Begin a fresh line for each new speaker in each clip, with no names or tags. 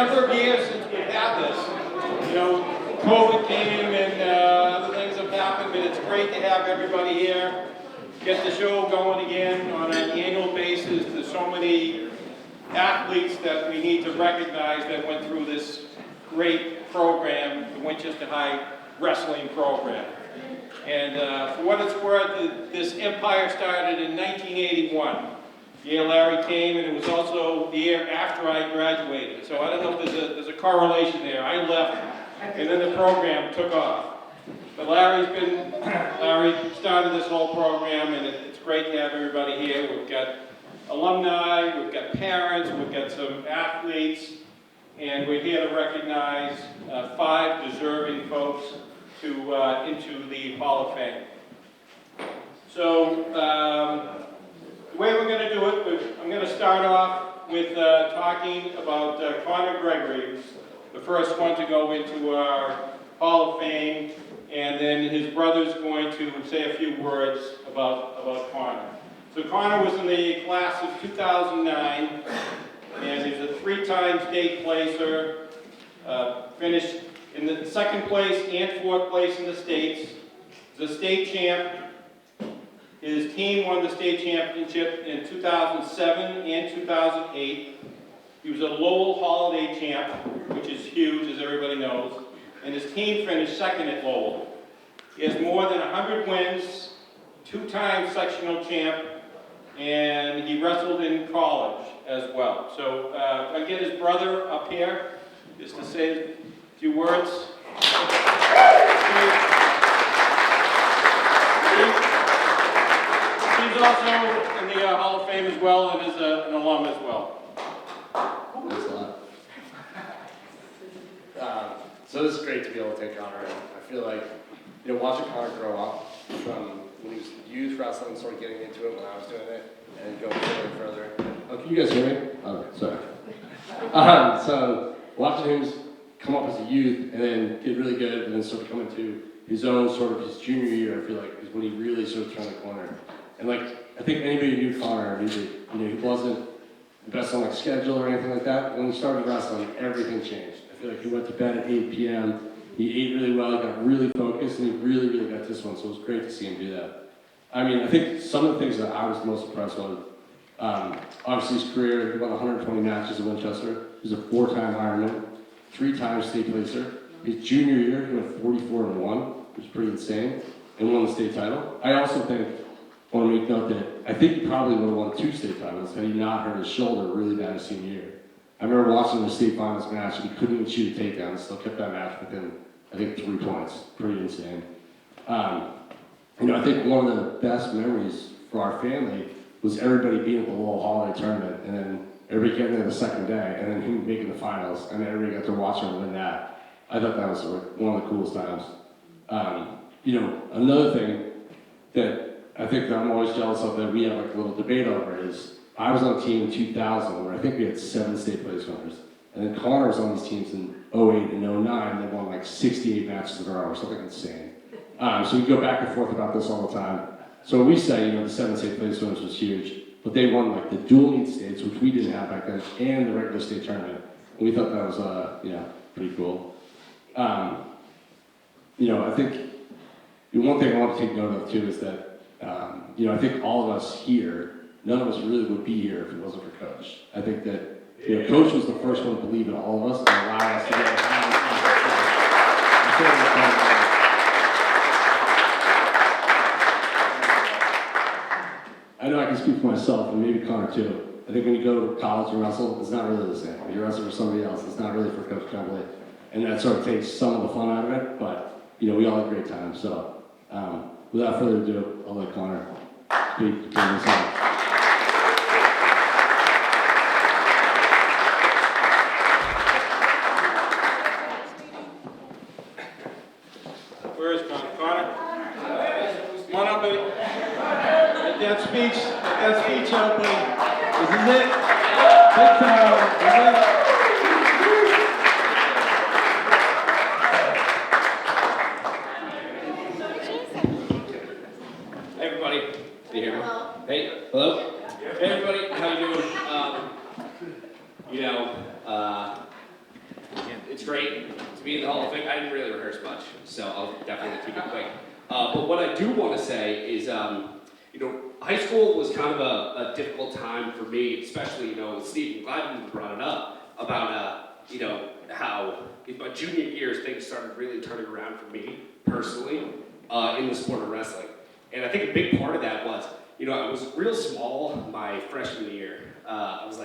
number of years since we've had this. You know, COVID came and other things have happened, but it's great to have everybody here. Get the show going again on an annual basis. There's so many athletes that we need to recognize that went through this great program, the Winchester High Wrestling Program. And for what it's worth, this empire started in 1981. The year Larry came, and it was also the year after I graduated. So I don't know if there's a correlation there. I left, and then the program took off. But Larry started this whole program, and it's great to have everybody here. We've got alumni, we've got parents, we've got some athletes, and we're here to recognize 5 deserving folks into the Hall of Fame. So the way we're going to do it, I'm going to start off with talking about Conor Gregory, who's the first one to go into our Hall of Fame, and then his brother's going to say a few words about Conor. So Conor was in the class of 2009, and he's a 3-time state placer, finished in the 2nd place and 4th place in the states. He's a state champ. His team won the state championship in 2007 and 2008. He was a Lowell Holiday champ, which is huge, as everybody knows. And his team finished 2nd at Lowell. He has more than 100 wins, 2-time sectional champ, and he wrestled in college as well. So I get his brother up here just to say a few words. He's also in the Hall of Fame as well, and is an alum as well.
Thanks a lot. So this is great to be able to take Conor in. I feel like, watching Conor grow up from when he was youth wrestling, sort of getting into it when I was doing it, and going further and further. Oh, can you guys hear me? Oh, sorry. So watching him come up as a youth and then get really good and then sort of come into his own sort of his junior year, I feel like, is when he really sort of turned the corner. And like, I think anybody who knew Conor knew that, he wasn't the best on like schedule or anything like that. When he started wrestling, everything changed. I feel like he went to bed at 8 p.m. He ate really well, he got really focused, and he really, really got this one. So it was great to see him do that. I mean, I think some of the things that I was most impressed with, obviously his career, he won 120 matches at Winchester. He was a 4-time Ironman, 3-time state placer. His junior year, he went 44-1, which is pretty insane, and won the state title. I also think, I want to make note that I think he probably would have won 2 state titles had he not hurt his shoulder really bad his senior year. I remember watching the state finals match, and he couldn't even shoot a takedown, and still kept that match within, I think, 3 points. Pretty insane. I think one of the best memories for our family was everybody being at the Lowell Holiday tournament, and then everybody getting there the second day, and then him making the finals, and then everybody got to watch him win that. I thought that was one of the coolest times. Another thing that I think that I'm always jealous of that we have like a little debate over is I was on a team in 2000 where I think we had 7 state place winners. And then Conor was on these teams in 08 and 09. They won like 68 matches in a row or something insane. So we go back and forth about this all the time. So we say, the 7 state place winners was huge, but they won like the dual meet states, which we didn't have back then, and the regular state tournament. And we thought that was, pretty cool. I think the one thing I want to take note of too is that I think all of us here, none of us really would be here if it wasn't for Coach. I think that Coach was the first one to believe in all of us and allow us to be able to have this conversation. I know I can speak for myself and maybe Conor too. I think when you go to college and wrestle, it's not really the same. When you wrestle for somebody else, it's not really for Coach Tremblay. And that sort of takes some of the fun out of it, but we all had a great time. So without further ado, I'll let Conor speak to this out.
Where is Conor? Conor? Come on up, buddy. Get that speech out, buddy. This is it. Big time. Hey, everybody. Can you hear me? Hey, hello? Hey, everybody. How you doing?
it's great to be in the Hall of Fame. I didn't really rehearse much, so I'll definitely keep it quick. But what I do want to say is, high school was kind of a difficult time for me, especially, Steve, I'm glad you brought it up, about, how in my junior years, things started really turning around for me, personally, in the sport of wrestling. And I think a big part of that was, I was real small my freshman year. I was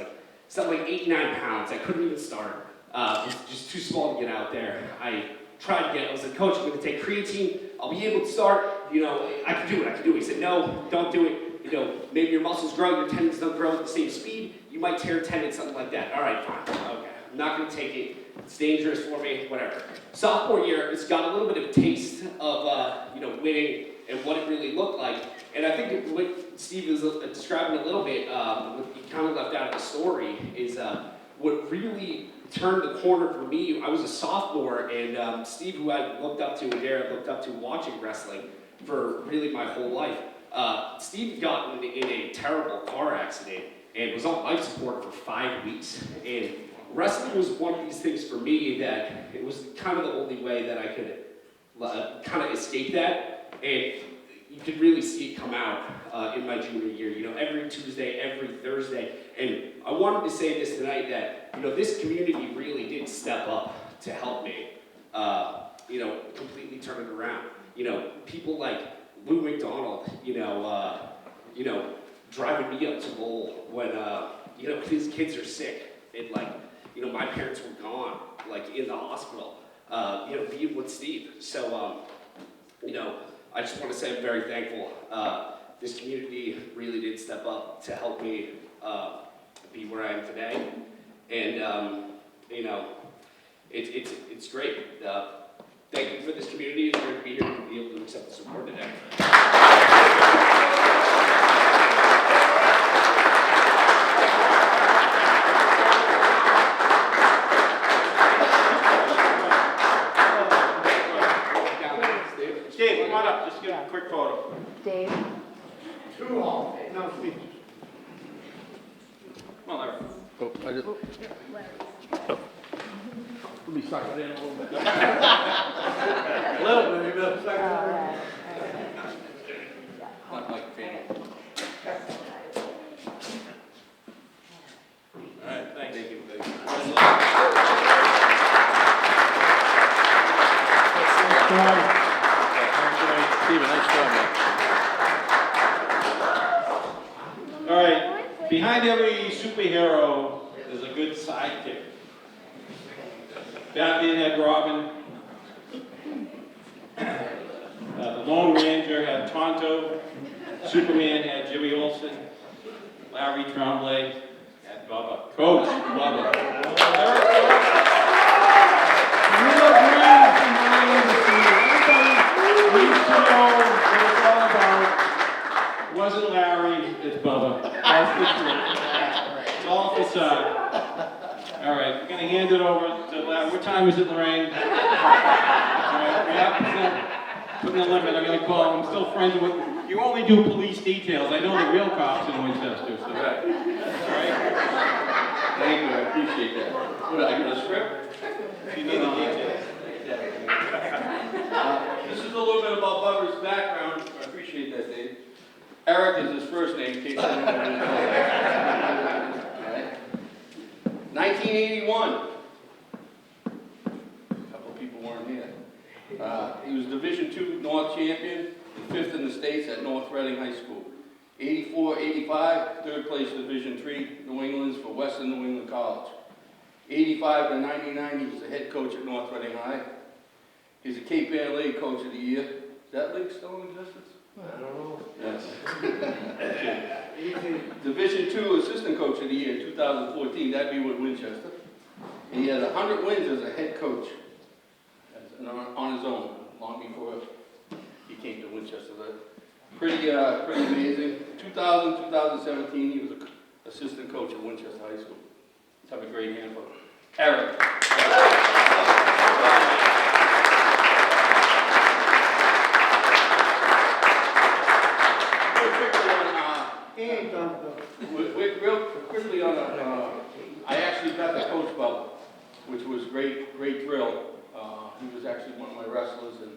something like 89 pounds. I couldn't even start. It was just too small to get out there. I was like, coach, I'm going to take creatine. I'll be able to start. I can do it. He said, no, don't do it. Maybe your muscles grow, your tendons don't grow at the same speed. You might tear a tendon, something like that. All right, fine. Okay. I'm not going to take it. It's dangerous for me, whatever. Sophomore year, it's got a little bit of a taste of, winning and what it really looked like. And I think what Steve was describing a little bit, what he kind of left out of the story, is what really turned the corner for me. I was a sophomore, and Steve, who I looked up to, and Derek looked up to watching wrestling for really my whole life. Steve got in a terrible car accident and was on life support for 5 weeks. And wrestling was one of these things for me that it was kind of the only way that I could kind of escape that. And you could really see it come out in my junior year, every Tuesday, every Thursday. And I wanted to say this tonight that, this community really did step up to help me, completely turn it around. People like Lou McDonald, driving me up to Lowell when, his kids are sick. And my parents were gone, in the hospital, being with Steve. So, I just want to say I'm very thankful. This community really did step up to help me be where I am today. And, it's great. Thank you for this community. It's great to be here and be able to accept the support today.
Dave, come on up, just get a quick photo.
Dave?
No, Steve. Come on, Larry.
Let me suck it in a little bit.
A little bit, maybe I'll suck it
All
in.
right.
Like a fan. All right, thanks. Thank you.
Steven, nice job, man.
All right, behind every superhero, there's a good sidekick. Batman had Robin. The Lone Ranger had Tonto. Superman had Jimmy Olsen. Larry Tremblay had Bubba. Coach Bubba. Real dreams behind the scenes. Everybody needs to know what it's all about. It wasn't Larry, it's Bubba. That's the truth. It's all facade. All right, we're going to hand it over to Larry. What time is it, Lorraine? All right, we have to put the limit. I'm going to call him. I'm still friends with. You only do police details. I know the real cops in Winchester. So. Right. All right.
Thank you, I appreciate that. What, I got a script?
You need the details.
This is a little bit about Bubba's background. I appreciate that, Dave. Eric is his first name, in case anyone didn't know. All right. 1981. A couple of people weren't here. He was Division II North champion, and 5th in the States at North Reading High School. 84, 85, 3rd place Division III New England's for Western New England College. 85 to 99, he was the head coach at North Reading High. He's a Cape Ann League Coach of the Year. Is that league still in existence? I don't know. Yes. Division II Assistant Coach of the Year in 2014. That'd be with Winchester. He had 100 wins as a head coach on his own, long before he came to Winchester. Pretty amazing. 2000, 2017, he was an assistant coach at Winchester High School. Let's have a great hand for Eric. Real quickly on I actually got the coach bubble, which was great great thrill. He was actually one of my wrestlers, and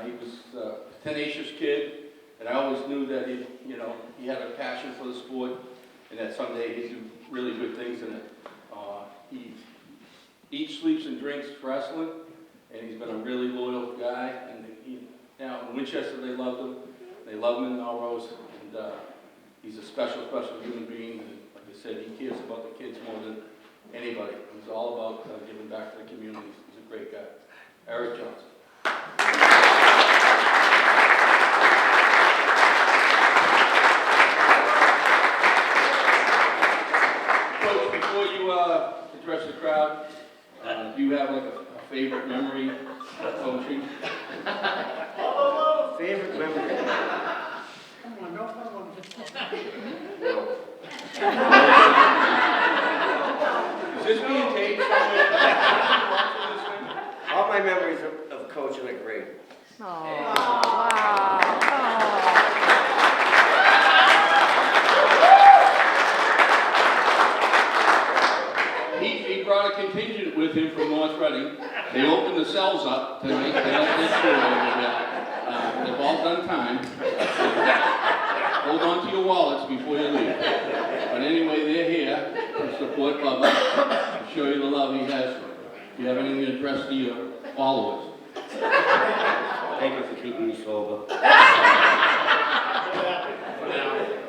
he was a tenacious kid, and I always knew that he had a passion for the sport, and that someday he'd do really good things in it. He eats, sleeps, and drinks wrestling, and he's been a really loyal guy. And now in Winchester, they loved him. They love him in Melrose, and he's a special human being. And like I said, he cares about the kids more than anybody. He's all about giving back to the community. He's a great guy. Eric Johnson. Coach, before you address the crowd, do you have like a favorite memory of coaching?
Favorite memory?
Come on, no problem.
Is this being taped somewhere?
All my memories of coaching are great.
He brought a contingent with him from North Reading. They opened the cells up tonight. They let this through over there. They've all done time. Hold on to your wallets before you leave. But anyway, they're here to support Bubba, to show you the love he has for you. Do you have anything to address to your followers?
Thank you for keeping me sober.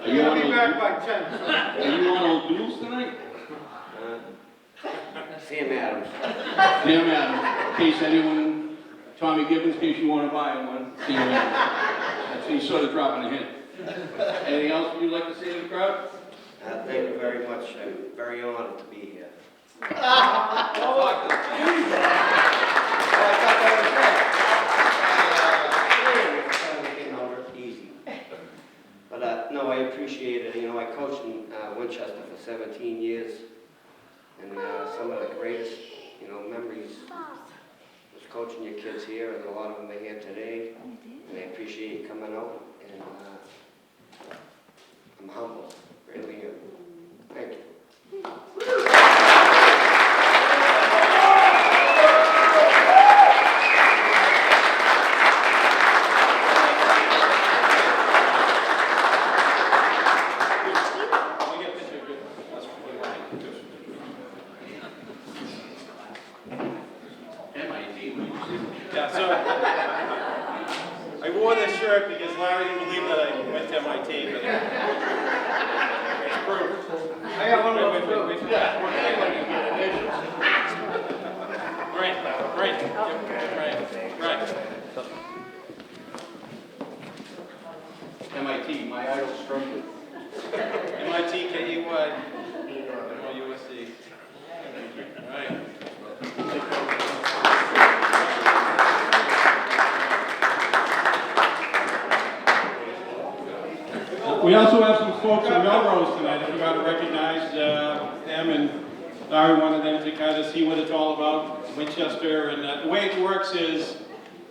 Are you
I'll
on
be back by 10.
Are you on old duels tonight?
Sam Adams.
Sam Adams, in case anyone, Tommy Gibbons, in case you want to buy him one, Sam Adams. He's sort of dropping a hint. Anything else you'd like to say to the crowd?
Thank you very much. I'm very honored to be here. Easy. But no, I appreciate it. You know, I coached in Winchester for 17 years, and some of the greatest, memories was coaching your kids here, and a lot of them are here today. And I appreciate you coming out, and I'm humbled, really am. Thank you.
Yeah, so I wore this shirt because Larry didn't believe that I went to MIT, but it's proof.
I got one of those too.
Right.
MIT, my idol struggling.
MIT, KUY, USC. All right. We also have some folks in Melrose tonight. I forgot to recognize them, and Larry wanted them to kind of see what it's all about, Winchester. And the way it works is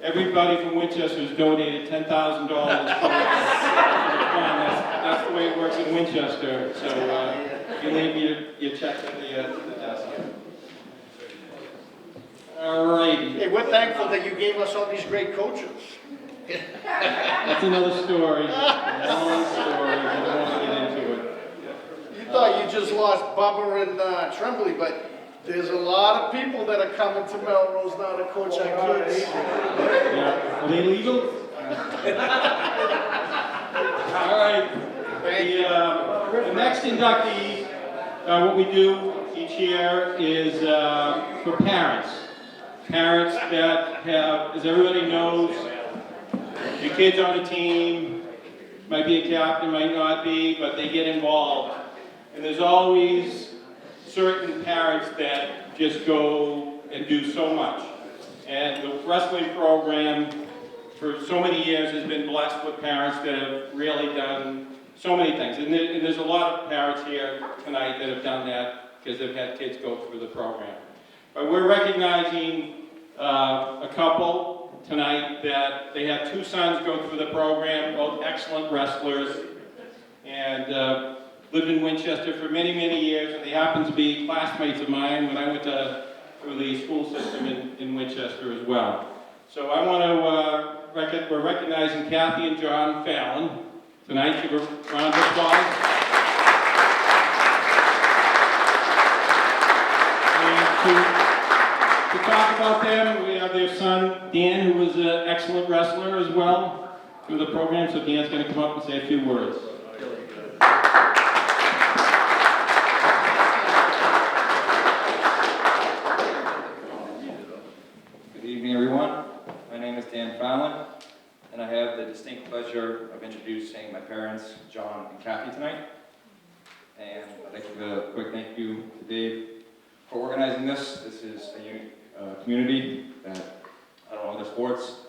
everybody from Winchester has donated $10,000 for the fund. That's the way it works in Winchester. So you leave your check at the desk. All righty.
Hey, we're thankful that you gave us all these great coaches.
That's another story. Long story. I don't want to get into it.
You thought you just lost Bubba and Tremblay, but there's a lot of people that are coming to Melrose now to coach our kids.
Yeah. Are they legal? All right. The next inductee, what we do each year is for parents. Parents that have, as everybody knows, your kid's on a team, might be a captain, might not be, but they get involved. And there's always certain parents that just go and do so much. And the wrestling program for so many years has been blessed with parents that have really done so many things. And there's a lot of parents here tonight that have done that because they've had kids go through the program. But we're recognizing a couple tonight that they have two sons go through the program, both excellent wrestlers, and lived in Winchester for many, many years, and they happen to be classmates of mine. When I went to through the school system in Winchester as well. So I want to, we're recognizing Kathy and John Fallon tonight. Give a round of applause. And to talk about them, we have their son, Dan, who was an excellent wrestler as well through the program. So Dan's going to come up and say a few words.
Good evening, everyone. My name is Dan Fallon, and I have the distinct pleasure of introducing my parents, John and Kathy, tonight. And I'd like to give a quick thank you to Dave for organizing this. This is a unique community that, I don't know, other sports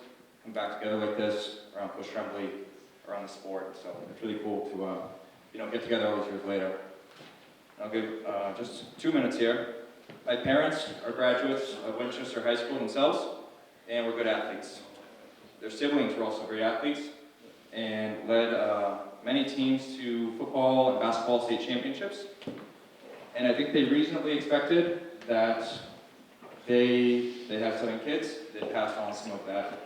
come back together like this around Coach Tremblay, around the sport. So it's really cool to, get together all these years later. I'll give just 2 minutes here. My parents are graduates of Winchester High School themselves, and were good athletes. Their siblings were also great athletes, and led many teams to football and basketball state championships. And I think they reasonably expected that they have 7 kids, they'd pass on some of that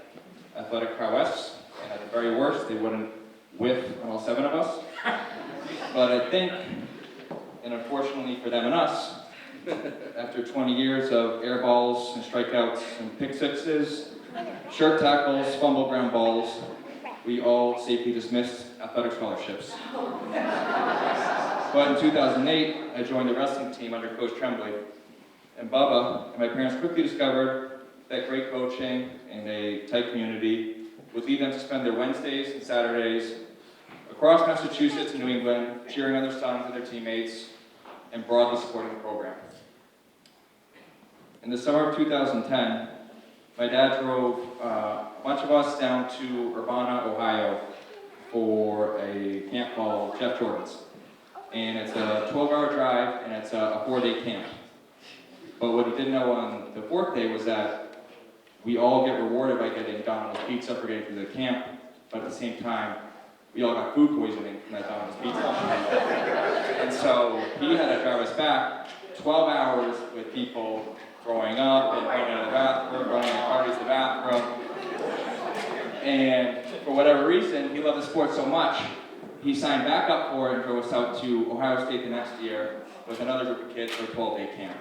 athletic prowess, and at the very worst, they wouldn't whiff on all 7 of us. But I think, and unfortunately for them and us, after 20 years of air balls and strikeouts and pick sixes, shirt tackles, fumble ground balls, we all safely dismissed athletic scholarships. But in 2008, I joined the wrestling team under Coach Tremblay. And Bubba and my parents quickly discovered that great coaching in a tight community would lead them to spend their Wednesdays and Saturdays across Massachusetts and New England, cheering on their sons and their teammates, and broadly supporting the program. In the summer of 2010, my dad drove a bunch of us down to Urbana, Ohio for a camp called Jeff Jordan's. And it's a 12-hour drive, and it's a 4-day camp. But what he didn't know on the 4th day was that we all get rewarded by getting Domino's pizza for getting through the camp, but at the same time, we all got food poisoning from that Domino's pizza. And so he had to drive us back 12 hours with people throwing up and running out of the bathroom, running the parties to the bathroom. And for whatever reason, he loved the sport so much, he signed back up for it and drove us out to Ohio State the next year with another group of kids for a 12-day camp.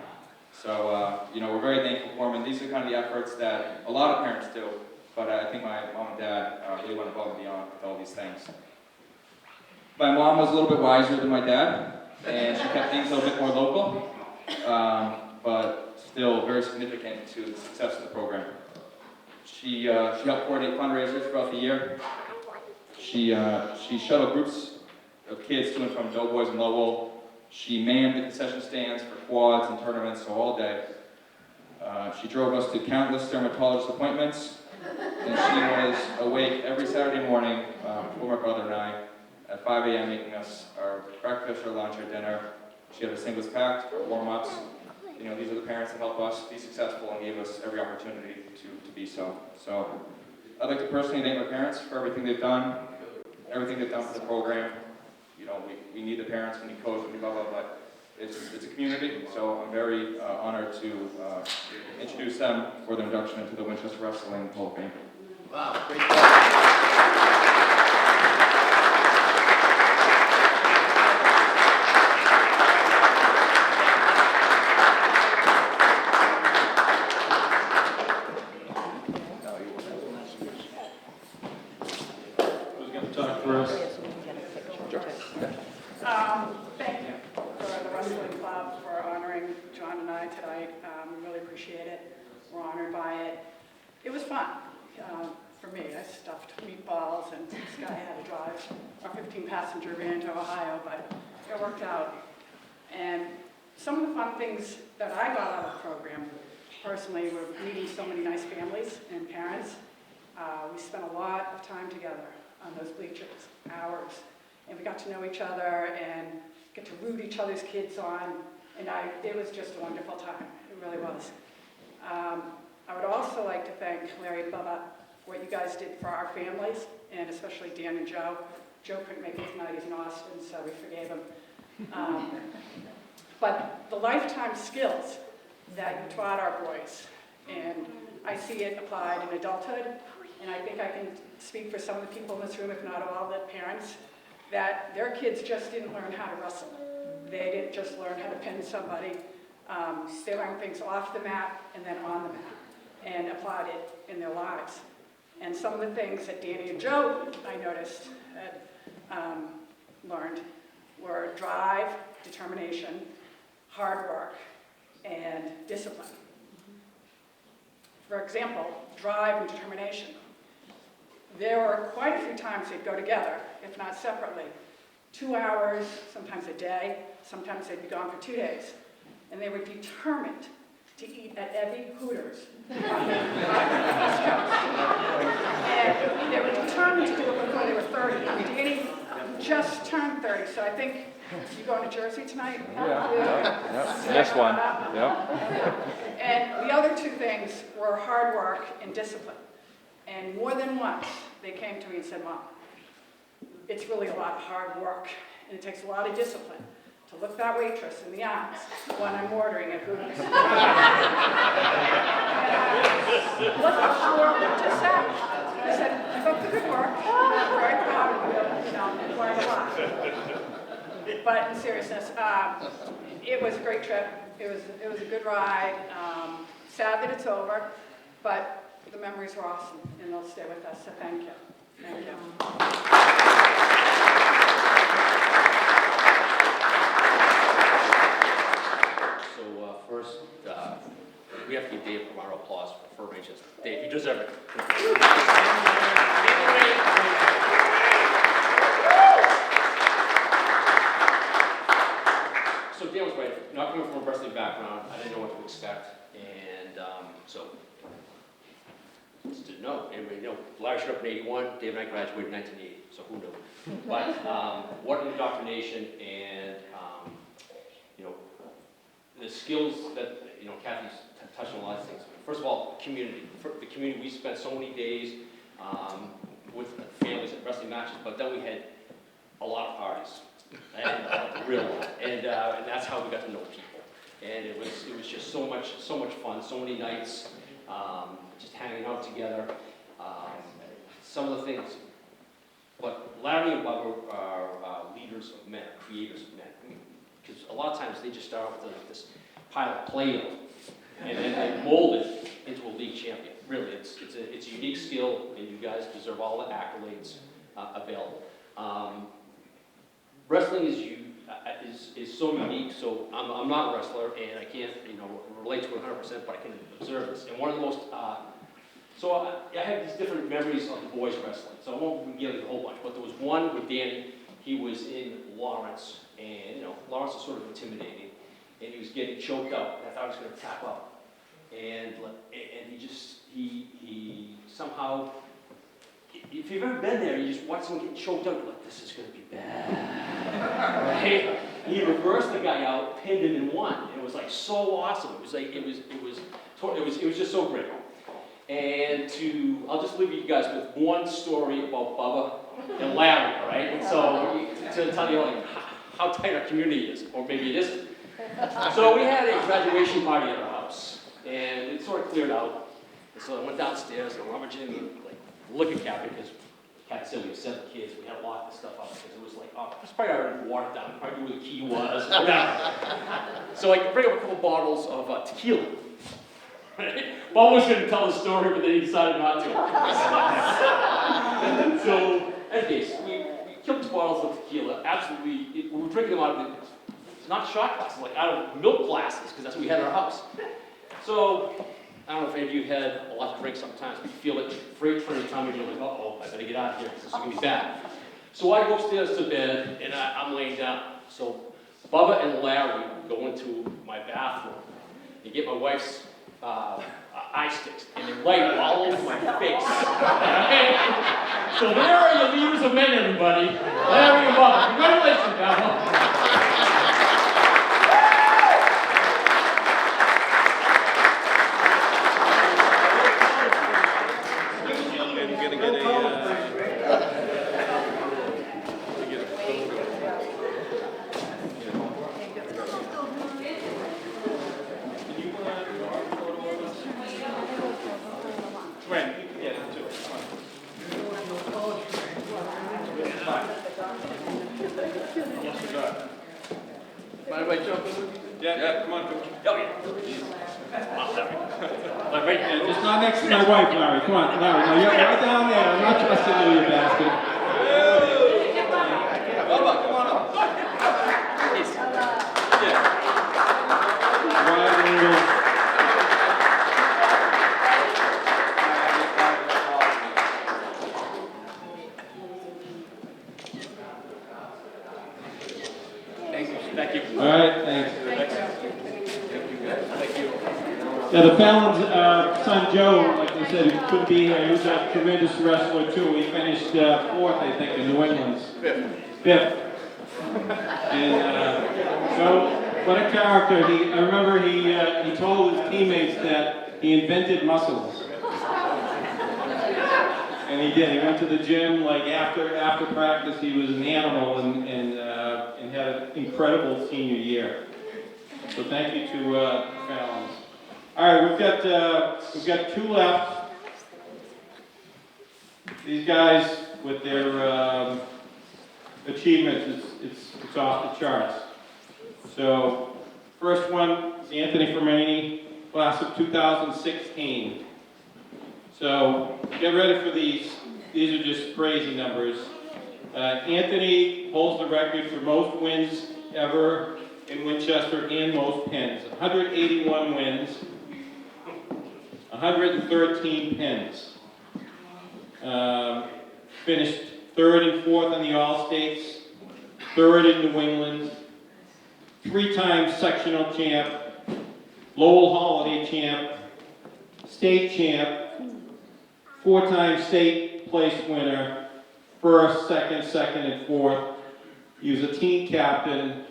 So, we're very thankful for him, and these are kind of the efforts that a lot of parents do, but I think my mom and dad really went above and beyond with all these things. My mom was a little bit wiser than my dad, and she kept things a little bit more local, but still very significant to the success of the program. She helped coordinate fundraisers throughout the year. She shuttled groups of kids to and from Doughboys and Lowell. She manned the concession stands for quads and tournaments, so all day. She drove us to countless dermatologist appointments, and she was awake every Saturday morning before my brother and I at 5 a.m. making us our breakfast, our lunch, our dinner. She had her singlets packed, our warm-ups. These are the parents that help us be successful and gave us every opportunity to be so. So I'd like to personally thank my parents for everything they've done, everything they've done for the program. We need the parents, we need coaches, we need blah, blah, but it's a community, so I'm very honored to introduce them for their induction into the Winchester Wrestling Hall of Fame.
Wow, great job.
Who's going to talk first?
Thank you for the Wrestling Club for honoring John and I tonight. We really appreciate it. We're honored by it. It was fun for me. I stuffed meatballs and this guy had to drive our 15-passenger van to Ohio, but it worked out. And some of the fun things that I got out of the program, personally, were meeting so many nice families and parents. We spent a lot of time together on those bleachers, hours. And we got to know each other and get to root each other's kids on. And it was just a wonderful time. It really was. I would also like to thank Larry and Bubba for what you guys did for our families, and especially Dan and Joe. Joe couldn't make it tonight, he's in Austin, so we forgave him. But the lifetime skills that you taught our boys. And I see it applied in adulthood, and I think I can speak for some of the people in this room, if not all, the parents, that their kids just didn't learn how to wrestle. They didn't just learn how to pin somebody. They learned things off the mat and then on the mat, and applied it in their lives. And some of the things that Danny and Joe, I noticed, had learned were drive, determination, hard work, and discipline. For example, drive and determination. There were quite a few times they'd go together, if not separately. 2 hours, sometimes a day, sometimes they'd be gone for 2 days. And they were determined to eat at every Hooters on the East Coast. And they were determined to do it before they were 30. Danny just turned 30, so I think you going to Jersey tonight?
Yeah. Next one. Yep.
And the other 2 things were hard work and discipline. And more than once, they came to me and said, Mom, it's really a lot of hard work, and it takes a lot of discipline to look that waitress in the eyes when I'm ordering at Hooters. Wasn't sure what to say. I said, keep up the good work. I'm very proud of you. Learned a lot. But in seriousness, it was a great trip. It was a good ride. Sad that it's over, but the memories were awesome, and they'll stay with us. So thank you. Thank you.
So first, we have to give Dave a round of applause for Rachel. Dave, you deserve it. So Dan was right. Not coming from a wrestling background, I didn't know what to expect, and so just didn't know. Anybody know? Larry showed up in '81. Dave and I graduated in 1980. So who knew? But what an indoctrination, and the skills that, Kathy's touched on a lot of things. First of all, community. For the community, we spent so many days with families at wrestling matches, but then we had a lot of parties, and real lot, and that's how we got to know people. And it was just so much fun, so many nights, just hanging out together. Some of the things, but Larry and Bubba are leaders of men, creators of men. Because a lot of times they just start off with this pile of Play-Doh, and then they mold it into a league champion. Really, it's a unique skill, and you guys deserve all the accolades available. Wrestling is so unique. So I'm not a wrestler, and I can't relate to it 100%, but I can observe this. And one of the most so I have these different memories of the boys wrestling. So I won't give you a whole bunch, but there was one with Danny. He was in Lawrence. And Lawrence was sort of intimidating, and he was getting choked up. I thought he was going to tap up, and he somehow. If you've ever been there, you just watch someone get choked up. You're like, this is going to be bad. Right? He reversed the guy out, pinned him, and won. And it was like so awesome. It was like it was just so great. And I'll just leave you guys with one story about Bubba and Larry. All right, and so to tell you how tight our community is, or maybe it isn't. So we had a graduation party at our house, and it sort of cleared out. And so I went downstairs and rummaging in the liquor cabinet, because Kat said we had 7 kids. We had to lock this stuff up because it was like, it's probably already watered down. Probably knew where the key was. So I bring up a couple bottles of tequila. Right? Bob was going to tell the story, but then he decided not to. So, anyways, we killed 2 bottles of tequila. Absolutely, we were drinking them out of not shot glasses, like out of milk glasses, because that's what we had in our house. So, I don't know if any of you had a lot to drink sometimes, but you feel it freight train coming, you're like, uh-oh, I better get out of here, because this is going to be bad. So I go upstairs to bed, and I'm laying down. So Bubba and Larry go into my bathroom and get my wife's eye sticks, and they light all over my face. So there are your leaders of men, everybody. Larry and Bubba. Congratulations, Bubba.
Right there, just not next to my wife, Larry. Come on, Larry. No, you're right down there. I'm not trusting you, you bastard.
Bubba, come on up.
Wide angle.
Thank you.
All right, thanks. Yeah, the Fallon's son Joe, like I said, he couldn't be here. He was a tremendous wrestler too. He finished fourth, I think, in New England's. Fifth. And so, what a character. I remember he told his teammates that he invented muscles. And he did. He went to the gym like after practice. He was an animal and had an incredible senior year. So thank you to Fallon's. All right, we've got two left. These guys with their achievements, it's off the charts. So first one is Anthony Fermani, class of 2016. So get ready for these. These are just crazy numbers. Anthony holds the record for most wins ever in Winchester and most pins. 181 wins, 113 pins. Finished third and fourth in the All-States, third in New England, 3-time sectional champ, Lowell Holiday champ, state champ, 4-time state place winner, first, second, and fourth. He was a team captain.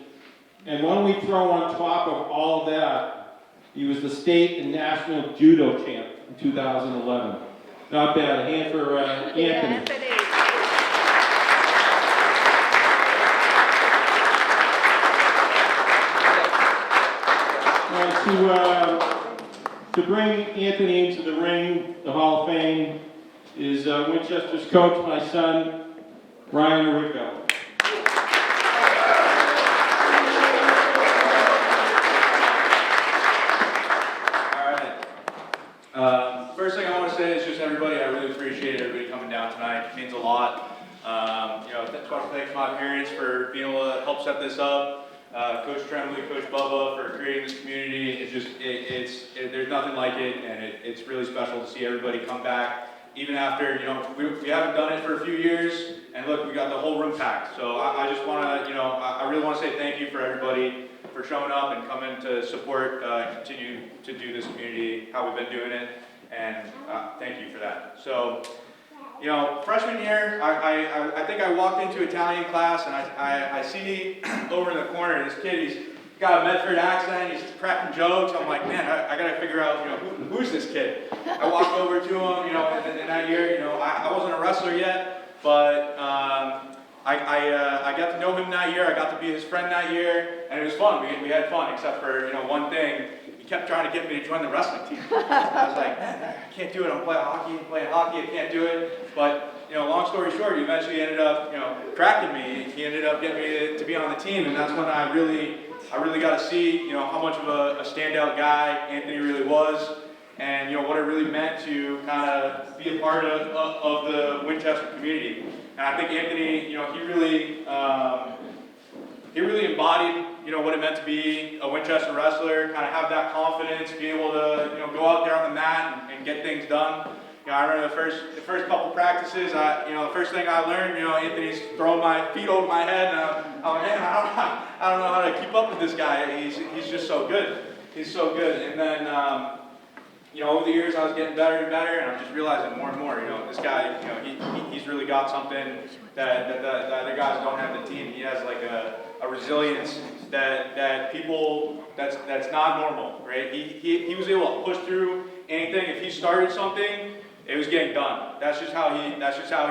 And when we throw on top of all of that, he was the state and national judo champ in 2011. Not bad. A hand for Anthony. To bring Anthony into the ring, the Hall of Fame, is Winchester's coach, my son, Ryan Rico.
First thing I want to say is just everybody, I really appreciate everybody coming down tonight. It means a lot. Special thanks to my parents for being able to help set this up. Coach Tremblay, Coach Bubba for creating this community. There's nothing like it, and it's really special to see everybody come back. Even after, we haven't done it for a few years, and look, we got the whole room packed. So I just want to, I really want to say thank you for everybody for showing up and coming to support, continue to do this community, how we've been doing it, and thank you for that. So, freshman year, I think I walked into Italian class, and I see over in the corner this kid, he's got a Medford accent, he's cracking jokes. I'm like, man, I gotta figure out, who's this kid? I walked over to him, in that year, I wasn't a wrestler yet, but I got to know him that year. I got to be his friend that year, and it was fun. We had fun, except for one thing. He kept trying to get me to join the wrestling team. I was like, man, I can't do it. I'm playing hockey. I can't do it. But long story short, he eventually ended up, cracking me. He ended up getting me to be on the team, and that's when I really got to see, how much of a standout guy Anthony really was, and what it really meant to kind of be a part of the Winchester community. And I think Anthony, he really embodied, what it meant to be a Winchester wrestler, kind of have that confidence, be able to, go out there on the mat and get things done. I remember the first couple practices, the first thing I learned, Anthony's throwing my feet over my head, and I'm like, man, I don't know how to keep up with this guy. He's just so good. He's so good. And then, over the years, I was getting better and better, and I'm just realizing more and more, this guy, he's really got something that the other guys don't have in the team. He has like a resilience that people, that's not normal, right? He was able to push through anything. If he started something, it was getting done. That's just how he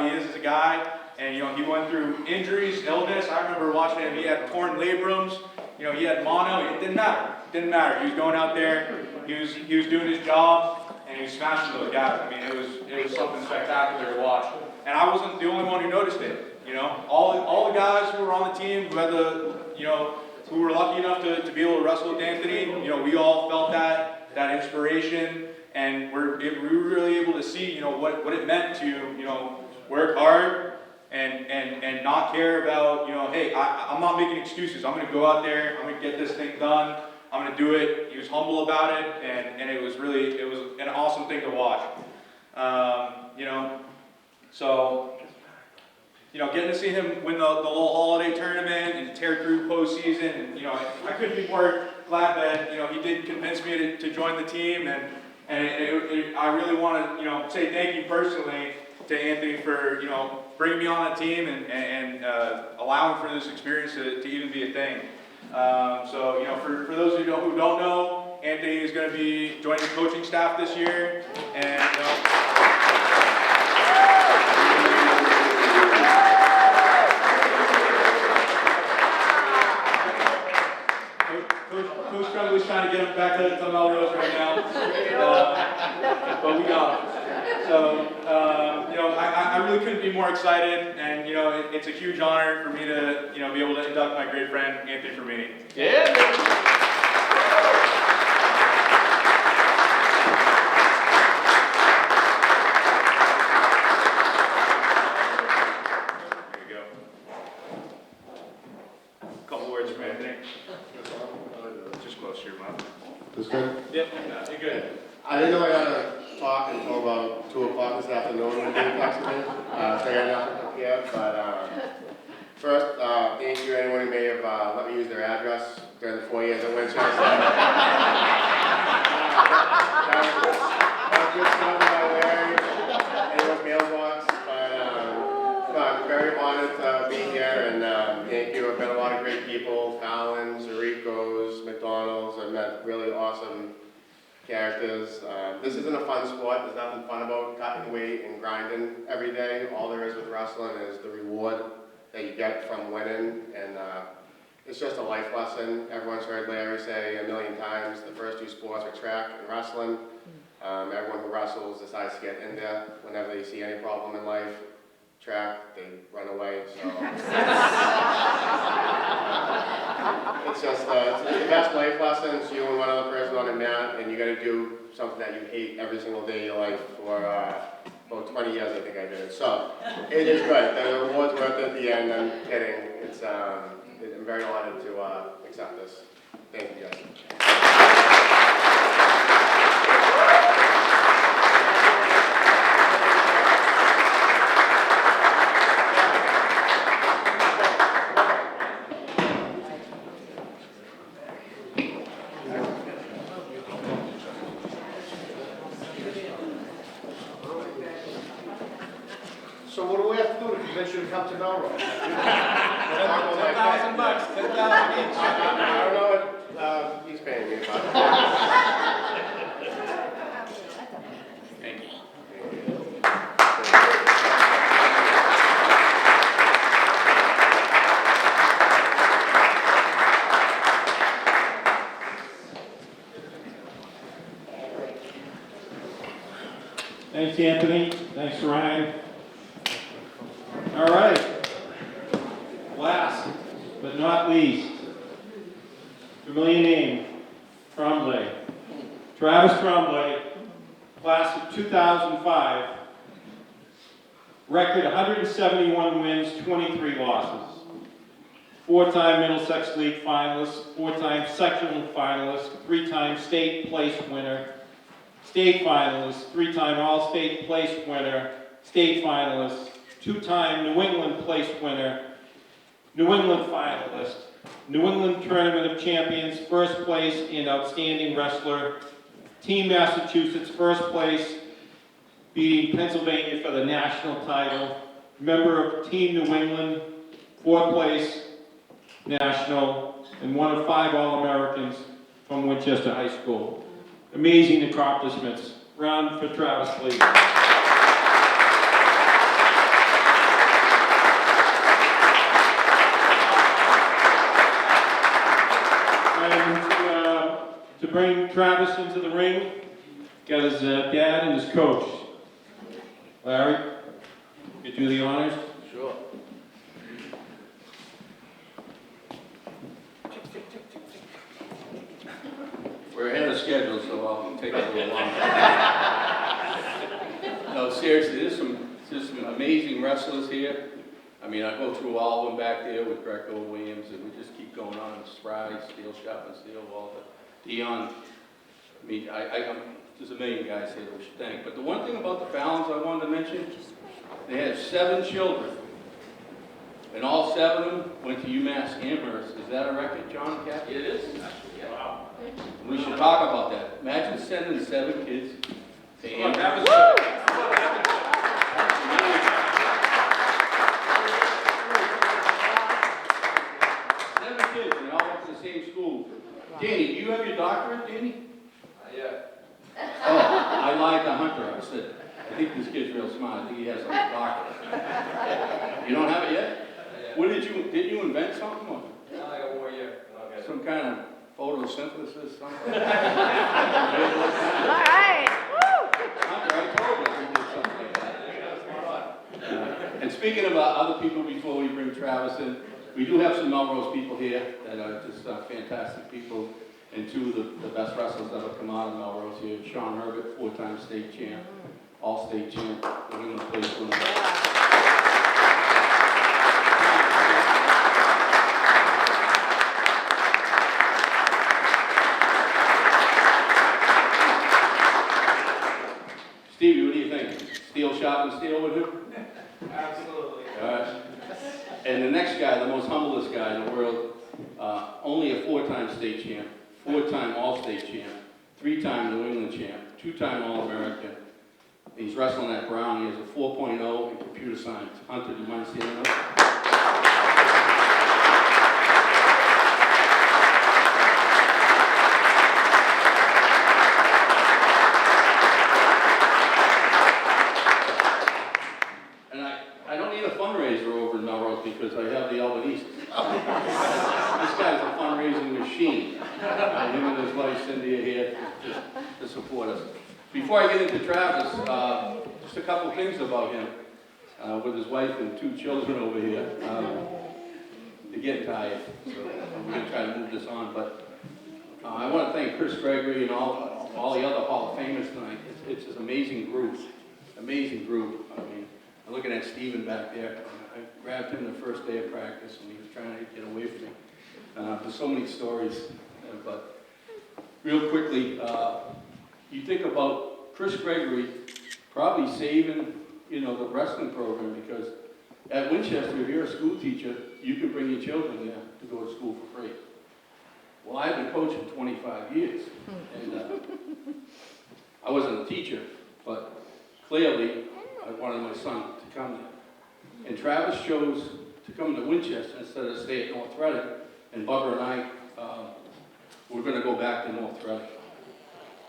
is as a guy. And he went through injuries, illness. I remember watching him. He had torn labrums. He had mono. It didn't matter. He was going out there. He was doing his job, and he was smashing those guys. I mean, it was something spectacular to watch. And I wasn't the only one who noticed it. All the guys who were on the team who had who were lucky enough to be able to wrestle with Anthony. We all felt that inspiration. and we were really able to see, you know, what it meant to, you know, work hard and not care about, you know, hey, I'm not making excuses. I'm going to go out there. I'm going to get this thing done. I'm going to do it. He was humble about it, and it was an awesome thing to watch. You know, so, you know, getting to see him win the little holiday tournament and tear through postseason, and, you know, I couldn't be more glad that, you know, he did convince me to join the team, and I really want to, you know, say thank you personally to Anthony for, you know, bringing me on the team and allowing for this experience to even be a thing. So, you know, for those of you who don't know, Anthony is going to be joining the coaching staff this year, and Coach Tremblay's trying to get him back to Melrose right now, but we got him. So, you know, I really couldn't be more excited, and, you know, it's a huge honor for me to, you know, be able to induct my great friend, Anthony Fermini.
Yeah.
There you go. A couple words from Anthony. Just close to your mouth.
This good?
Yep, you're good.
I didn't know I had to talk until about 2 o'clock this afternoon when they texted me. So I got nothing here, but first, thank you to anyone who may have let me use their address during the 4 years at Winchester. That was good stuff by Larry, anyone's mailbox, but I'm very honored to be here, and thank you. I've met a lot of great people, Collins, Rico's, McDonald's. I've met really awesome characters. This isn't a fun sport. There's nothing fun about cutting weight and grinding every day. All there is with wrestling is the reward that you get from winning, and it's just a life lesson. Everyone's heard Larry say a million times, the first 2 sports are track and wrestling. Everyone who wrestles decides to get in there whenever they see any problem in life. Track, they run away, so. It's just, it's the best life lessons. You and one other person on a mat, and you gotta do something that you hate every single day of your life for about 20 years, I think I did. So, it is good. The reward's worth it at the end. I'm kidding. It's, I'm very honored to accept this. Thank you, guys.
So what do we have to do to convince you to come to Melrose?
$10,000, $10,000 each.
I don't know what he's paying me, but.
Thank you.
Thanks, Anthony. Thanks, Ryan. All right. Last but not least, familiar name, Tremblay. Travis Tremblay, class of 2005. Record 171 wins, 23 losses. 4-time Middlesex League finalist, 4-time sectional finalist, 3-time state place winner, state finalist, 3-time all-state place winner, state finalist, 2-time New England place winner, New England finalist, New England Tournament of Champions, first place and outstanding wrestler, Team Massachusetts, first place, beating Pennsylvania for the national title, member of Team New England, 4th place, national, and one of 5 All-Americans from Winchester High School. Amazing accomplishments. Round for Travis, please. To bring Travis into the ring, got his dad and his coach. Larry, you do the honors?
Sure. We're ahead of schedule, so I'll take a little longer. seriously, there's some amazing wrestlers here. I mean, I go through all of them back there with Greco, Williams, and we just keep going on. Spry, Steel, Shop, Steel, Walter, Dion. I mean, there's a million guys here that we should thank. But the one thing about the Fallons I wanted to mention, they had 7 children. And all 7 of them went to UMass Amherst. Is that a record, John and Kathy?
It is, actually, yeah.
Wow. We should talk about that. Imagine sending 7 kids to Amherst. Kids, and they all went to the same school. Danny, do you have your doctorate, Danny?
Yeah.
Oh, I lied to Hunter. I said, I think this kid's real smart. I think he has a doctorate. You don't have it yet? What did you invent something? Or?
No, I got 1 more year.
Some kind of photosynthesis, something?
All right.
Hunter, I told him he did something like that. And speaking of other people before we bring Travis in, we do have some Melrose people here that are just fantastic people, and 2 of the best wrestlers that ever come out of Melrose here. Sean Herbert, 4-time state champ, all-state champ, New England place winner. Stevie, what do you think? Steel Shop and Steel with him?
Absolutely.
All right. And the next guy, the most humblest guy in the world, only a 4-time state champ, 4-time all-state champ, 3-time New England champ, 2-time All-American. He's wrestling at Brown. He has a 4.0 in computer science. Hunter, do you mind standing up? I don't need a fundraiser over in Melrose because I have the Albanese. This guy's a fundraising machine. Him and his wife Cindy are here to support us. Before I get into Travis, just a couple things about him. With his wife and 2 children over here. They're getting tired, so we're going to try to move this on. But I want to thank Chris Gregory and all the other Hall of Famers tonight. It's an amazing group. Amazing group. I mean, I'm looking at Steven back there. I grabbed him the first day of practice and he was trying to get away from me. There's so many stories, but real quickly, you think about Chris Gregory probably saving, the wrestling program, because at Winchester, if you're a school teacher, you can bring your children there to go to school for free. Well, I've been coaching 25 years, and I wasn't a teacher, but clearly I wanted my son to come there. And Travis chose to come to Winchester instead of stay at North Reading, and Bubba and I, we're going to go back to North Reading.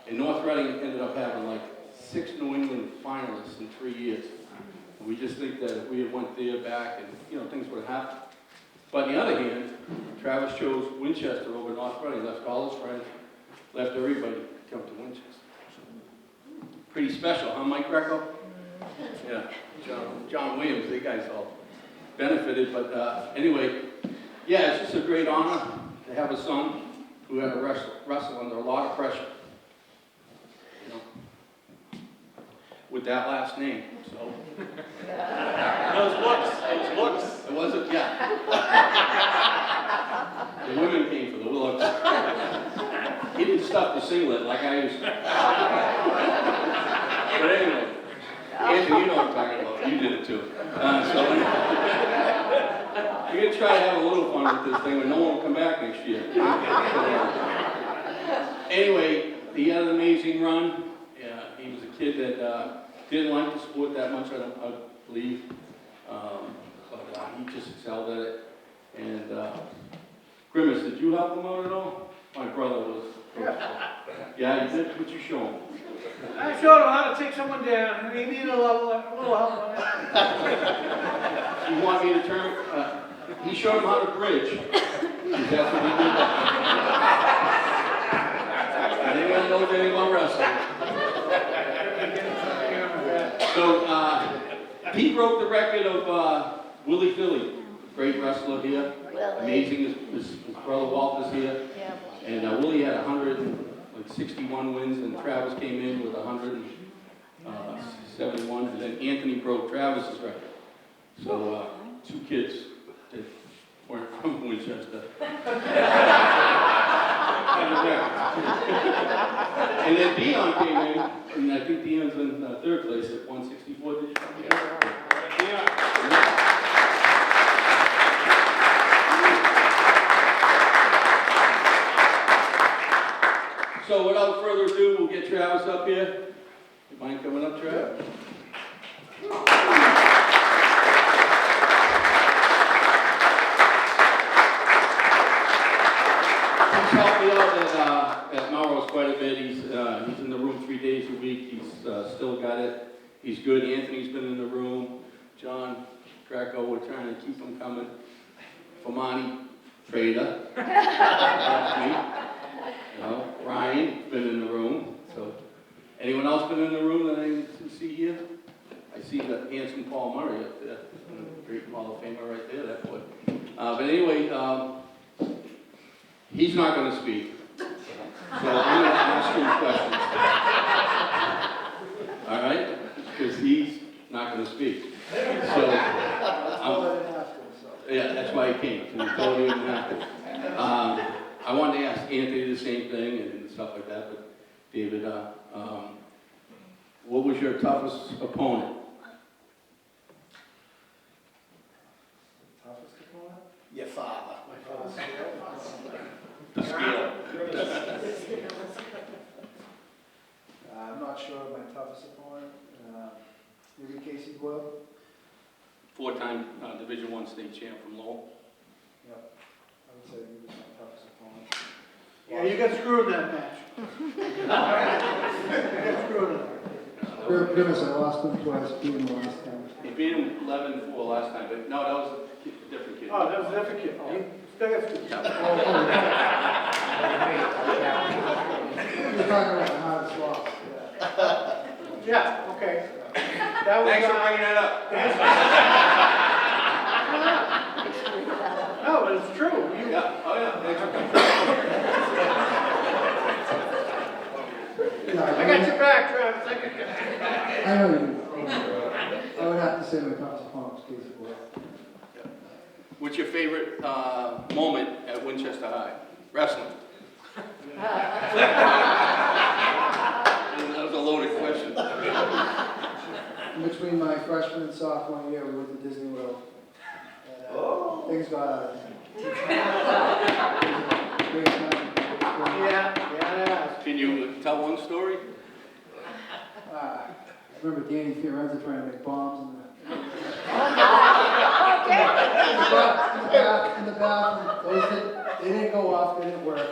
And North Reading ended up having like 6 New England finalists in 3 years. And we just think that if we had went there back and, things would have happened. But on the other hand, Travis chose Winchester over North Reading, left all his friends, left everybody to come to Winchester. So, pretty special, huh, Mike Greco? Yeah, John Williams, they guys all benefited. But anyway, yeah, it's just a great honor to have a son who had to wrestle under a lot of pressure. With that last name, so.
Those looks.
It wasn't, yeah. The women came for the looks. He didn't stuff the singlet like I used to. But anyway, Anthony, you know what I'm talking about. You did it too. So we're going to try to have a little fun with this thing, but no one will come back next year. Anyway, he had an amazing run. Yeah, he was a kid that didn't like the sport that much, I believe. But he just excelled at it. And Grimace, did you help him out at all? My brother was. Yeah, you did? What'd you show him?
I showed him how to take someone down, and he needed a little help on it.
You want me to turn? He showed him how to bridge. That's what he did. Anyone knows anything about wrestling? So, he broke the record of Willie Philly, great wrestler here. Amazing, his brother Walter's here. And Willie had 161 wins, and Travis came in with 100. 71, and then Anthony broke Travis's record. So, 2 kids that weren't from Winchester. And then Dion came in, and I think Dion's in 3rd place at 164. Did you come here? So without further ado, we'll get Travis up here. You mind coming up, Travis? He's helped me out at Melrose quite a bit. He's in the room 3 days a week. He's still got it. He's good. Anthony's been in the room. John Greco, we're trying to keep him coming. Famani, Trader. That's me. You know, Ryan's been in the room. So, anyone else been in the room that I didn't see here? I see the handsome Paul Murray up there. Great Hall of Famer right there, that boy. But anyway, he's not going to speak. So I'm going to ask him questions. All right? Because he's not going to speak. So, yeah, that's why he came. So he told me he didn't have to. I wanted to ask Anthony the same thing and stuff like that, but David, what was your toughest opponent?
Toughest opponent? Your father. My father's
The scale.
I'm not sure of my toughest opponent. Maybe Casey Boyle?
4-time Division I state champ from Lowell.
Yep. I would say he was my toughest opponent. Yeah, you got screwed in that match. You got screwed in that. Goodness, I lost him twice, beat him last time.
He beat him 11-4 last time, but no, that was a different kid.
Oh, that was a different kid. Oh, he still got screwed. You're talking about the hardest loss. Yeah, okay. That was,
Thanks for bringing that up.
No, but it's true. You,
Yeah, oh yeah, thanks for
I got your back, Travis. I got your back.
I know you do. I would have to say my toughest opponent was Casey Boyle.
What's your favorite moment at Winchester High? Wrestling. That was a loaded question.
Between my freshman and sophomore year, we went to Disney World. And, things got out of hand. Great time.
Yeah.
Can you tell one story?
I remember Danny Fiorenza trying to make bombs in the bathroom. They didn't go off, they didn't work.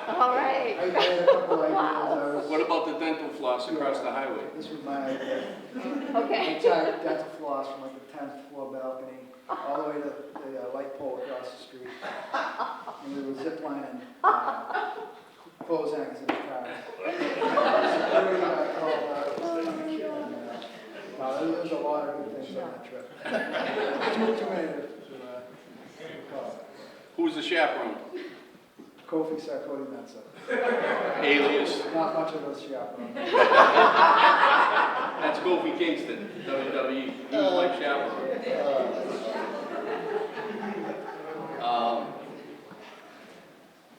All right.
I had a couple ideas.
What about the dental floss across the highway?
This was my idea.
Okay.
I tied dental floss from like the 10th floor balcony all the way to the light pole across the street. And we were ziplining clothes hangers in the car. Security got called out. There was a lot of good things on that trip. Too many to call.
Who's the chaperone?
Kofi Sarkodie Mensah.
Alias.
Not much of a chaperone.
That's Kofi Kingston, WWE. He was like chaperone.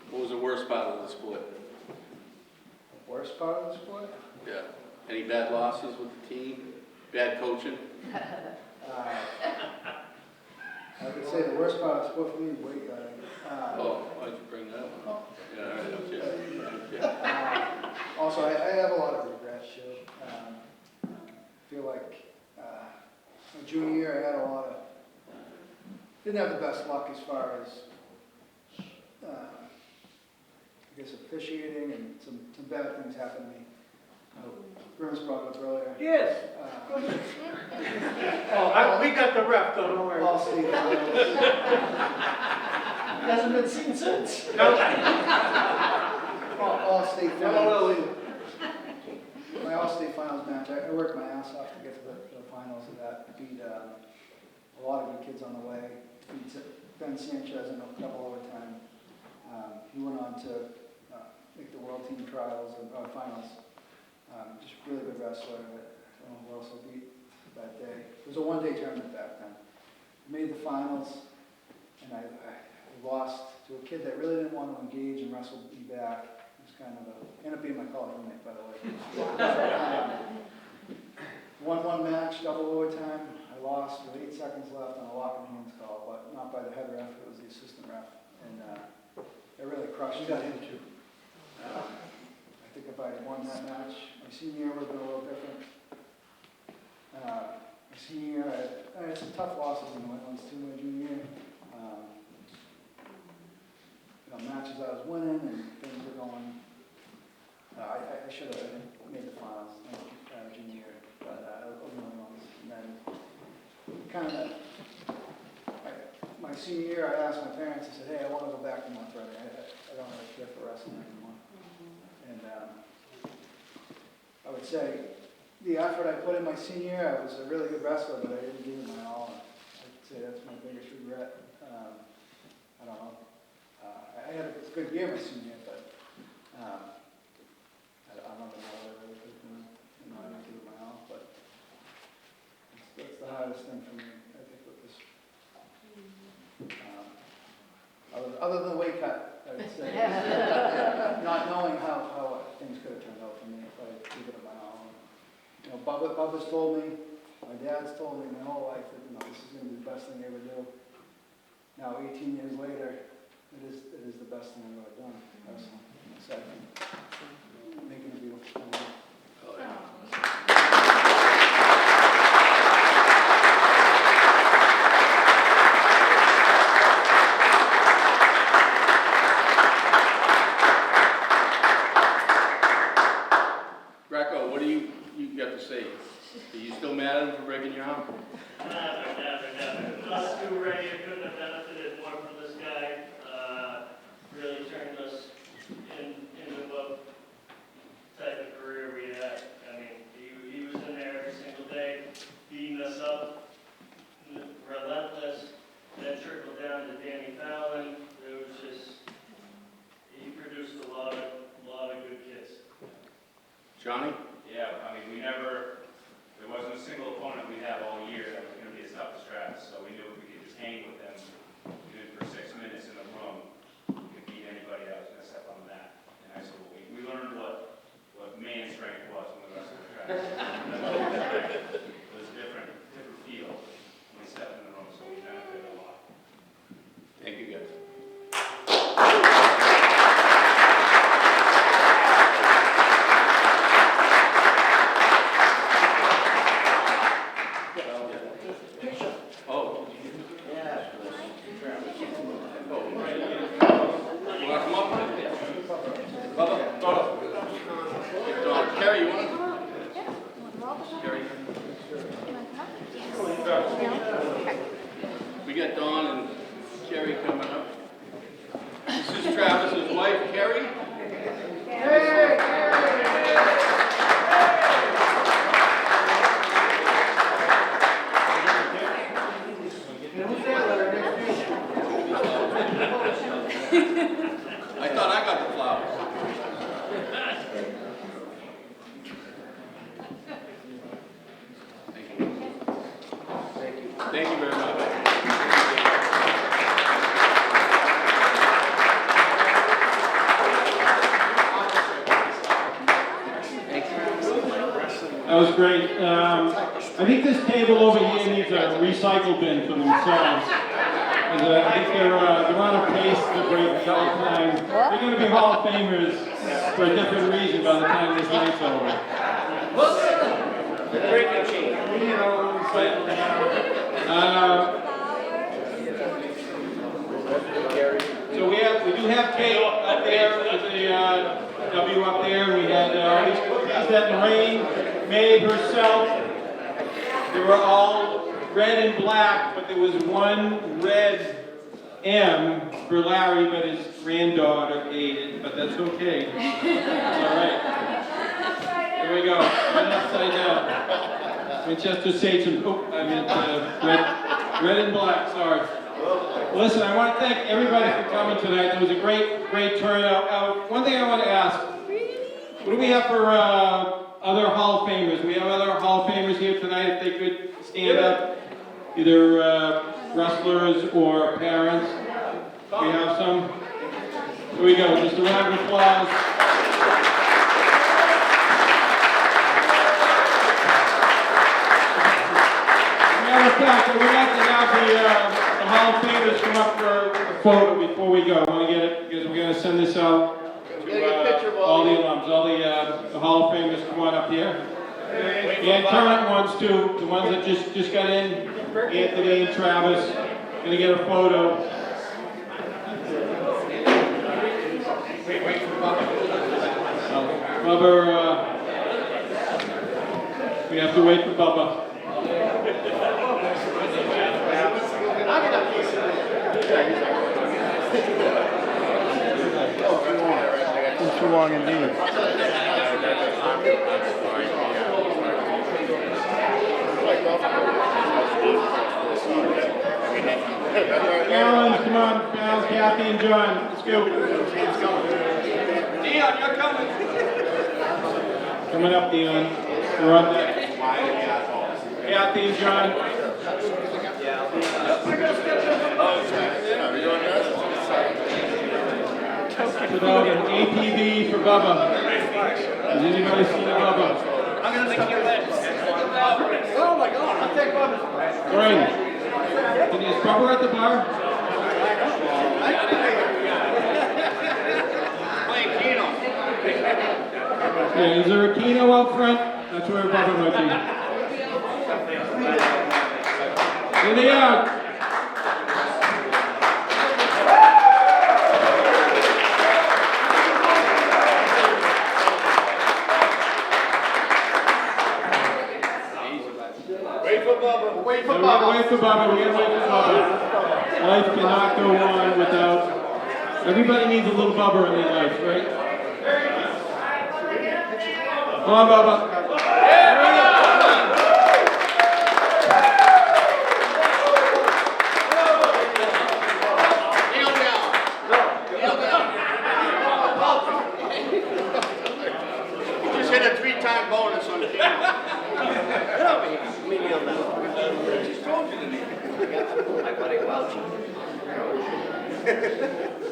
What was the worst part of the sport?
Worst part of the sport?
Yeah. Any bad losses with the team? Bad coaching?
I would say the worst part of the sport for me is weight cutting.
Why'd you bring that one up? Yeah, all right, okay.
Also, I have a lot of regrets too. I feel like my junior year I had a lot of, didn't have the best luck as far as, I guess, officiating, and some bad things happened to me. Grimm's brought it up earlier.
Yes. We got the ref, though, don't worry.
All state finals.
Hasn't been seen since.
All state finals.
No.
My all-state finals match, I worked my ass off to get to the finals of that. Beat a lot of good kids on the way. Beat Ben Sanchez in a double overtime. He went on to make the world team trials and finals. Just really good wrestler. I don't know who else I beat that day. It was a one-day tournament back then. Made the finals, and I lost to a kid that really didn't want to engage and wrestle me back. It was kind of ended up being my college roommate, by the way. Won one match, double overtime. I lost with 8 seconds left on a lock and hands call, but not by the head ref, it was the assistant ref. And it really crushed me.
You got him too.
I think if I had won that match, my senior year would have been a little different. My senior year, I had some tough losses in the Wetlands too my junior year. Matches I was winning and things were going. I should have made the finals junior year, but ones. And then kind of my senior year, I asked my parents. I said, "Hey, I want to go back to North Reading. I don't really care for wrestling anymore." And I would say the effort I put in my senior year, I was a really good wrestler, but I didn't give it my all. I'd say that's my biggest regret. I don't know. I had a good year my senior year, but I don't know how I really could have I didn't give it my all, but that's the hardest thing for me, I think, with this. Other than the weight cut, I would say. Not knowing how things could have turned out for me if I gave it my all. Bubba's told me, my dad's told me my whole life that this is going to be the best thing I ever do. Now, 18 years later, it is the best thing I've ever done. Personally, so I think making a beautiful thing.
Oh, yeah. Greco, what do you got to say? Are you still mad at him for breaking your arm?
Never. Us two right here couldn't have benefited more from this guy. Really turned us into what type of career we had. I mean, he was in there every single day, beating us up, relentless. Then trickled down to Danny Fallon. It was just, he produced a lot of good kids.
Johnny?
Yeah, I mean, there wasn't a single opponent we had all year that was going to be as tough as Travis, so we knew if we could just hang with them, even for 6 minutes in the room, we could beat anybody that was going to step on the mat. And I said, well, we learned what man strength was when we wrestled with Travis. It was a different feel when we stepped in the room, so we benefited a lot.
Thank you, guys. Oh.
Yeah.
You want to come up? Bubba. Kerry, you want to? Kerry. We got Dawn and Kerry coming up. This is Travis's wife, Kerry.
Hey,
I thought I got the flowers. Thank you. Thank you very much.
That was great. I think this table over here needs a recycle bin for themselves. I think they're on a pace to break the all-time. They're going to be Hall of Famers for a different reason by the time this night's over. So we do have cake up there with the W up there. We had these cookies that Lorraine made herself. They were all red and black, but there was one red M for Larry, but his granddaughter ate it, but that's okay. It's all right. Here we go. Right upside down. Winchester Satan. Oh, I meant red and black, sorry. Listen, I want to thank everybody for coming tonight. There was a great turnout. One thing I want to ask, what do we have for other Hall of Famers? We have other Hall of Famers here tonight, if they could stand up, either wrestlers or parents. We have some. Here we go, just a round of applause. Matter of fact, we'd like to have the Hall of Famers come up for a photo before we go. I want to get it, because we're going to send this out to all the alums, all the Hall of Famers. Come on up here. And current ones too, the ones that just got in, Anthony and Travis, going to get a photo. Wait for Bubba. Bubba, we have to wait for Bubba.
It's too long indeed.
Alan, come on, Al, Kathy, and John, let's go.
Dion, you're coming.
Coming up, Dion. We're on deck. Kathy and John. Put out an ATV for Bubba. Has anybody seen Bubba?
I'm gonna take your legs.
Oh my God, I'll take Bubba's.
Right. Is Bubba at the bar?
Playing Keno.
Yeah, is there a Keno out front? That's where Bubba might be. Here they are.
Wait for Bubba.
Wait for Bubba. Wait for Bubba. We gotta wait for Bubba. Life cannot go on without. Everybody needs a little Bubba in their life, right? Come on, Bubba.
Just hit a 3-time bonus on the Keno.
My buddy Welch.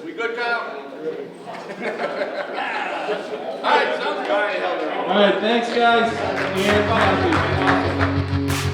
We good, Kyle? All right, sounds good.
All right, thanks, guys. And happy.